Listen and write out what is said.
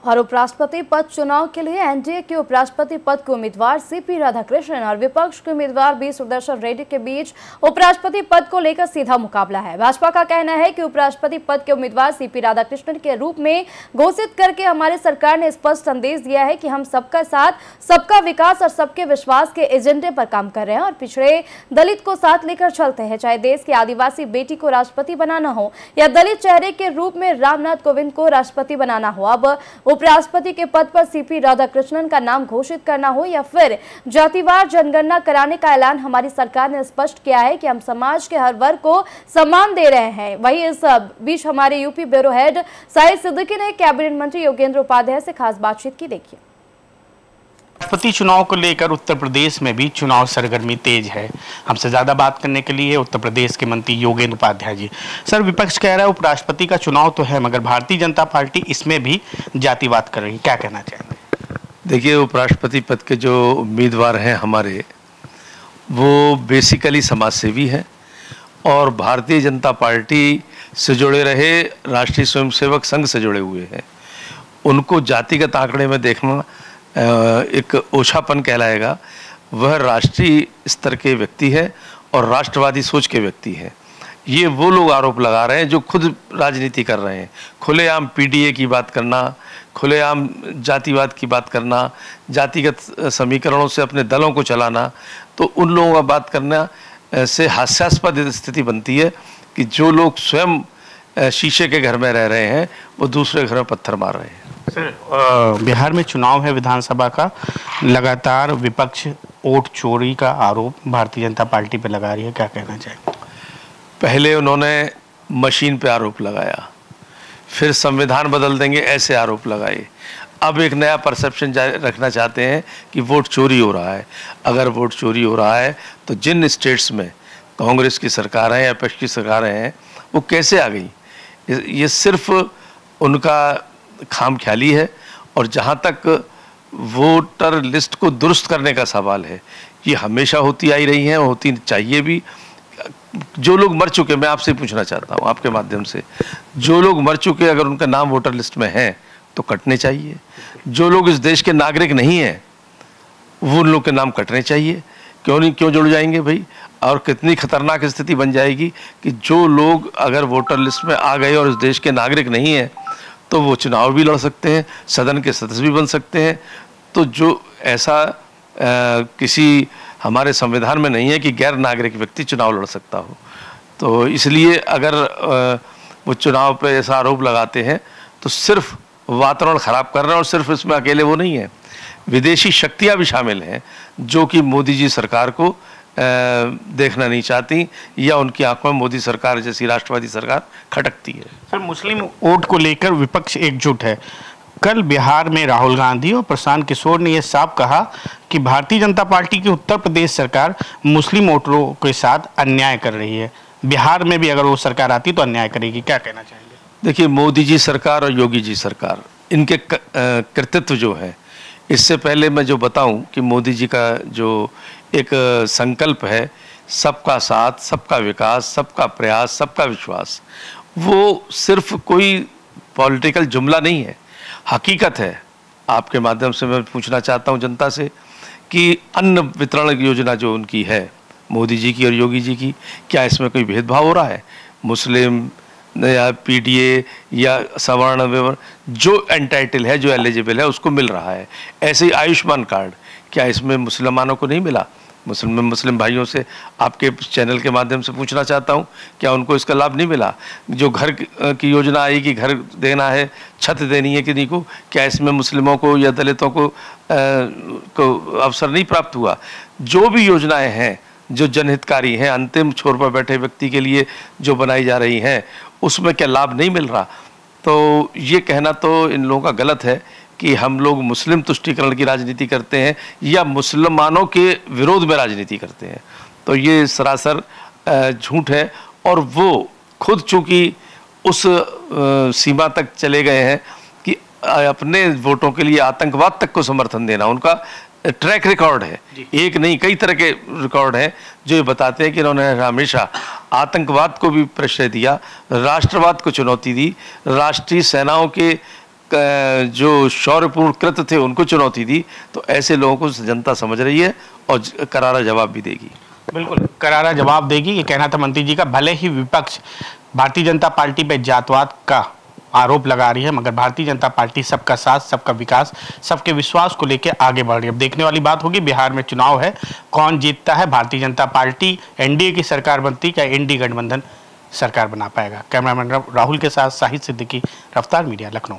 और उपराष्ट्रपति पद चुनाव के लिए एनडीए के उपराष्ट्रपति पद के उम्मीदवार सीपी राधाकृष्णन और विपक्ष के उम्मीदवार बी सुदर्शन रेड्डी के बीच उपराष्ट्रपति पद को लेकर सीधा मुकाबला है। भाजपा का कहना है कि उपराष्ट्रपति पद के उम्मीदवार सीपी राधाकृष्णन के रूप में घोषित करके हमारी सरकार ने स्पष्ट संदेश दिया है कि हम सबका साथ, सबका विकास और सबके विश्वास के एजेंडे पर काम कर रहे हैं और पिछड़े दलित को साथ लेकर चलते हैं। चाहे देश की आदिवासी बेटी को राष्ट्रपति बनाना हो या दलित चेहरे के रूप में रामनाथ कोविंद को राष्ट्रपति बनाना हो, अब उपराष्ट्रपति के पद पर सीपी राधाकृष्णन का नाम घोषित करना हो या फिर जातिवार जनगणना कराने का ऐलान, हमारी सरकार ने स्पष्ट किया है कि हम समाज के हर वर्ग को सम्मान दे रहे हैं। वहीं इस बीच हमारे UP bureau head Shahid Siddiqui ने कैबिनेट मंत्री योगेंद्र उपाध्याय से खास बातचीत की। देखिए, राष्ट्रपति चुनाव को लेकर उत्तर प्रदेश में भी चुनाव सरगर्मी तेज है। हमसे ज्यादा बात करने के लिए उत्तर प्रदेश के मंत्री योगेंद्र उपाध्याय जी। सर, विपक्ष कह रहा है उपराष्ट्रपति का चुनाव तो है मगर भारतीय जनता पार्टी इसमें भी जातिवाद कर रही है, क्या कहना चाहेंगे? देखिए, उपराष्ट्रपति पद के जो उम्मीदवार हैं हमारे, वो बेसिकली समाजसेवी हैं और भारतीय जनता पार्टी से जुड़े रहे, राष्ट्रीय स्वयंसेवक संघ से जुड़े हुए हैं। उनको जातिगत आंकड़े में देखना एक ओछापन कहलाएगा। वह राष्ट्रीय स्तर के व्यक्ति है और राष्ट्रवादी सोच के व्यक्ति हैं। ये वो लोग आरोप लगा रहे हैं जो खुद राजनीति कर रहे हैं। खुलेआम पीडीए की बात करना, खुलेआम जातिवाद की बात करना, जातिगत समीकरणों से अपने दलों को चलाना, तो उन लोगों का बात करना से हास्यास्पद स्थिति बनती है कि जो लोग स्वयं शीशे के घर में रह रहे हैं वो दूसरे घर में पत्थर मार रहे हैं। सर, बिहार में चुनाव है विधानसभा का, लगातार विपक्ष वोट चोरी का आरोप भारतीय जनता पार्टी पे लगा रही है, क्या कहना चाहिए? पहले उन्होंने मशीन पे आरोप लगाया, फिर संविधान बदल देंगे ऐसे आरोप लगाए, अब एक नया परसेप्शन रखना चाहते हैं कि वोट चोरी हो रहा है। अगर वोट चोरी हो रहा है तो जिन स्टेट्स में कांग्रेस की सरकार है या विपक्ष की सरकारें हैं वो कैसे आ गई? ये सिर्फ उनका खामख्याली है। और जहाँ तक वोटर लिस्ट को दुरुस्त करने का सवाल है, ये हमेशा होती आई रही हैं, होती चाहिए भी। जो लोग मर चुके, मैं आपसे पूछना चाहता हूँ आपके माध्यम से, जो लोग मर चुके अगर उनका नाम वोटर लिस्ट में है तो कटने चाहिए। जो लोग इस देश के नागरिक नहीं हैं वो उन लोग के नाम कटने चाहिए। क्यों जुड़ जाएंगे भाई? और कितनी खतरनाक स्थिति बन जाएगी कि जो लोग अगर वोटर लिस्ट में आ गए और इस देश के नागरिक नहीं हैं तो वो चुनाव भी लड़ सकते हैं, सदन के सदस्य भी बन सकते हैं। तो जो ऐसा किसी हमारे संविधान में नहीं है कि गैर नागरिक व्यक्ति चुनाव लड़ सकता हो। तो इसलिए अगर वो चुनाव पे ऐसा आरोप लगाते हैं तो सिर्फ वातावरण खराब कर रहे हैं। और सिर्फ इसमें अकेले वो नहीं है, विदेशी शक्तियां भी शामिल हैं जो कि मोदी जी सरकार को देखना नहीं चाहती या उनकी आंखों में मोदी सरकार जैसी राष्ट्रवादी सरकार खटकती है। सर, मुस्लिम वोट को लेकर विपक्ष एकजुट है। कल बिहार में राहुल गांधी और प्रशांत किशोर ने यह साफ कहा कि भारतीय जनता पार्टी की उत्तर प्रदेश सरकार मुस्लिम वोटरों के साथ अन्याय कर रही है। बिहार में भी अगर वो सरकार आती तो अन्याय करेगी, क्या कहना चाहेंगे? देखिए, मोदी जी सरकार और योगी जी सरकार, इनके कृतित्व जो है, इससे पहले मैं जो बताऊं कि मोदी जी का जो एक संकल्प है, सबका साथ, सबका विकास, सबका प्रयास, सबका विश्वास, वो सिर्फ कोई पॉलिटिकल जुमला नहीं है, हकीकत है। आपके माध्यम से मैं पूछना चाहता हूं जनता से कि अन्न वितरण योजना जो उनकी है, मोदी जी की और योगी जी की, क्या इसमें कोई भेदभाव हो रहा है? मुस्लिम या पीडीए या सवर्ण विवर्ण, जो एंटाइटल है, जो एलिजिबल है, उसको मिल रहा है। ऐसे ही आयुष्मान कार्ड, क्या इसमें मुसलमानों को नहीं मिला? मुस्लिम भाइयों से आपके चैनल के माध्यम से पूछना चाहता हूं, क्या उनको इसका लाभ नहीं मिला? जो घर की योजना आई कि घर देना है, छत देनी है किन्हीं को, क्या इसमें मुस्लिमों को या दलितों को अवसर नहीं प्राप्त हुआ? जो भी योजनाएं हैं जो जनहितकारी हैं, अंतिम छोर पर बैठे व्यक्ति के लिए जो बनाई जा रही हैं, उसमें क्या लाभ नहीं मिल रहा? तो ये कहना तो इन लोगों का गलत है कि हम लोग मुस्लिम तुष्टीकरण की राजनीति करते हैं या मुसलमानों के विरोध में राजनीति करते हैं। तो ये सरासर झूठ है। और वो खुद चूंकि उस सीमा तक चले गए हैं कि अपने वोटों के लिए आतंकवाद तक को समर्थन देना उनका ट्रैक रिकॉर्ड है। एक नहीं, कई तरह के रिकॉर्ड हैं जो ये बताते हैं कि इन्होंने हमेशा आतंकवाद को भी प्रश्रय दिया, राष्ट्रवाद को चुनौती दी, राष्ट्रीय सेनाओं के जो शौर्यपूर्ण कृत्य थे उनको चुनौती दी, तो ऐसे लोगों को जनता समझ रही है और करारा जवाब भी देगी। बिल्कुल करारा जवाब देगी, ये कहना था मंत्री जी का। भले ही विपक्ष भारतीय जनता पार्टी पे जातवाद का आरोप लगा रही है, मगर भारतीय जनता पार्टी सबका साथ, सबका विकास, सबके विश्वास को लेकर आगे बढ़ रही है। अब देखने वाली बात होगी, बिहार में चुनाव है, कौन जीतता है? भारतीय जनता पार्टी एनडीए की सरकार बनती क्या एनडीए गठबंधन सरकार बना पाएगा? कैमरामैन राहुल के साथ साहिद सिद्दीकी, रफ्तार मीडिया, लखनऊ।